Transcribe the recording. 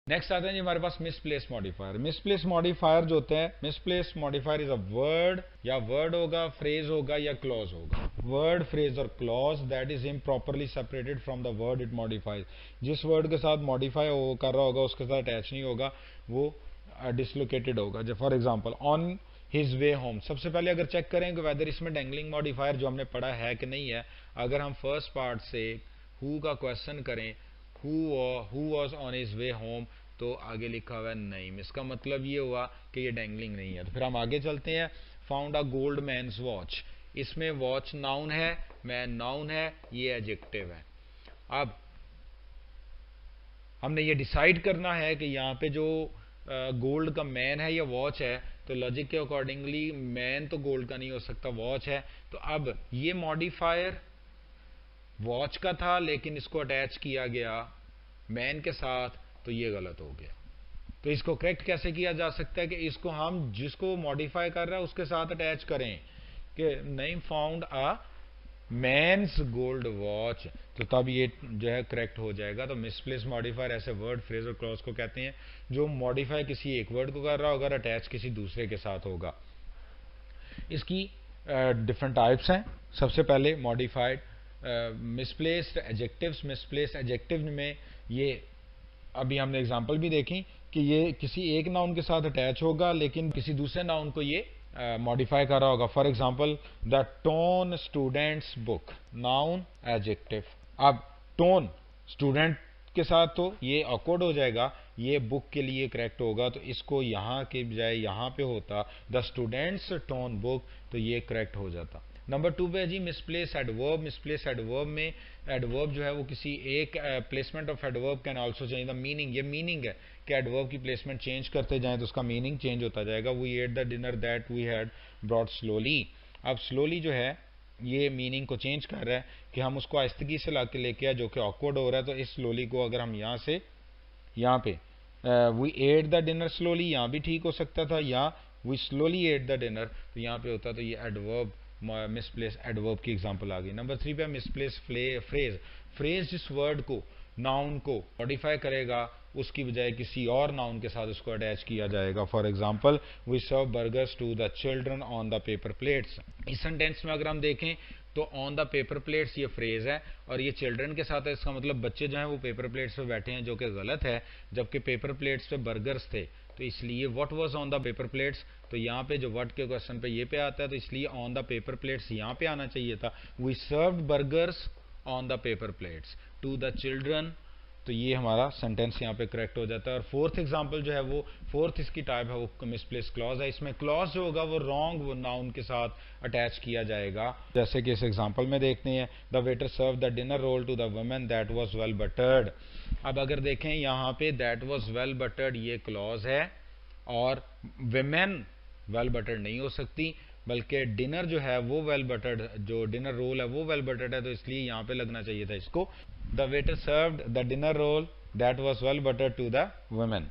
Next आते हैं जी हमारे पास मिसप्लेस मॉडिफायर। मिसप्लेस मॉडिफायर जो होते हैं, misplace modifier is a word, या वर्ड होगा, फ्रेज होगा, या क्लॉज होगा। वर्ड, फ्रेज और clause that is improperly separated from the word it modifies. जिस वर्ड के साथ मॉडिफाई कर रहा होगा उसके साथ अटैच नहीं होगा, वो डिसलोकेटेड होगा। जो for example on his way home, सबसे पहले अगर चेक करें कि वेदर इसमें डेंगलिंग मॉडिफायर जो हमने पढ़ा है कि नहीं है। अगर हम फर्स्ट पार्ट से हु का क्वेश्चन करें, who was on his way home, तो आगे लिखा हुआ है नहीं, इसका मतलब ये हुआ कि ये डैंगलिंग नहीं है। तो फिर हम आगे चलते हैं। Found a gold man's watch, इसमें वॉच नाउन है, मैन नाउन है, ये एडजेक्टिव है। अब हमने ये डिसाइड करना है कि यहाँ पे जो गोल्ड का मैन है या वॉच है, तो लॉजिक के अकॉर्डिंगली मैन तो गोल्ड का नहीं हो सकता, वॉच है। तो अब ये मॉडिफायर वॉच का था लेकिन इसको अटैच किया गया मैन के साथ, तो ये गलत हो गया। तो इसको करेक्ट कैसे किया जा सकता है कि इसको हम जिसको मॉडिफाई कर रहा है उसके साथ अटैच करें कि नहीं found a man's gold watch, तो तब ये जो है करेक्ट हो जाएगा। तो मिसप्लेस मॉडिफायर ऐसे वर्ड, फ्रेज और क्लॉज को कहते हैं जो मॉडिफाई किसी एक वर्ड को कर रहा होगा, अटैच किसी दूसरे के साथ होगा। इसकी डिफरेंट टाइप्स हैं। सबसे पहले modified misplaced adjectives. Misplaced adjective में ये अभी हमने एग्जांपल भी देखी कि ये किसी एक नाउन के साथ अटैच होगा लेकिन किसी दूसरे नाउन को ये मॉडिफाई कर रहा होगा। For example the tone students book, noun adjective. अब टोन स्टूडेंट के साथ तो ये ऑकवर्ड हो जाएगा, ये बुक के लिए करेक्ट होगा, तो इसको यहाँ के बजाय यहाँ पे होता द स्टूडेंट्स टोन बुक, तो ये करेक्ट हो जाता। नंबर 2 पे जी मिसप्लेस एडवर्ब। मिसप्लेस एडवर्ब में एडवर्ब जो है वो किसी एक placement of adverb can also change the meaning. ये मीनिंग है कि एडवर्ब की प्लेसमेंट चेंज करते जाएं तो उसका मीनिंग चेंज होता जाएगा। We ate the dinner that we had brought slowly. अब स्लोली जो है ये मीनिंग को चेंज कर रहा है कि हम उसको आहिस्तगी से ला के लेके आए जो कि ऑकवर्ड हो रहा है। तो इस स्लोली को अगर हम यहाँ से यहाँ पे we ate the dinner slowly, यहाँ भी ठीक हो सकता था, या we slowly ate the dinner, तो यहाँ पे होता तो ये एडवर्ब मिसप्लेस एडवर्ब की एग्जांपल आ गई। नंबर 3 पे मिसप्लेस फ्रेज। फ्रेज जिस वर्ड को, नाउन को मॉडिफाई करेगा उसकी बजाय किसी और नाउन के साथ उसको अटैच किया जाएगा। For example we serve burgers to the children on the paper plates. इस सेंटेंस में अगर हम देखें तो ऑन द पेपर प्लेट्स ये फ्रेज है और ये चिल्ड्रन के साथ है, इसका मतलब बच्चे जो हैं वो पेपर प्लेट्स पे बैठे हैं, जो कि गलत है, जबकि पेपर प्लेट्स पे बर्गर्स थे। तो इसलिए what was on the paper plates, तो यहाँ पे जो व्हाट के क्वेश्चन पे ये पे आता है, तो इसलिए ऑन द पेपर प्लेट्स यहाँ पे आना चाहिए था। We served burgers on the paper plates to the children, तो ये हमारा सेंटेंस यहाँ पे करेक्ट हो जाता है। और फोर्थ एग्जांपल जो है वो, फोर्थ इसकी टाइप है वो मिसप्लेस क्लॉज है। इसमें क्लॉज जो होगा वो रॉन्ग वो नाउन के साथ अटैच किया जाएगा, जैसे कि इस एग्जांपल में देखते हैं the waiter serve the dinner roll to the women that was well buttered. अब अगर देखें यहाँ पे दैट वाज वेल बटर्ड ये क्लॉज है और विमेन वेल बटर्ड नहीं हो सकती, बल्कि डिनर जो है वो वेल बटर्ड, जो डिनर रोल है वो वेल बटर्ड है, तो इसलिए यहाँ पे लगना चाहिए था इसको the waiter served the dinner roll that was well buttered to the women.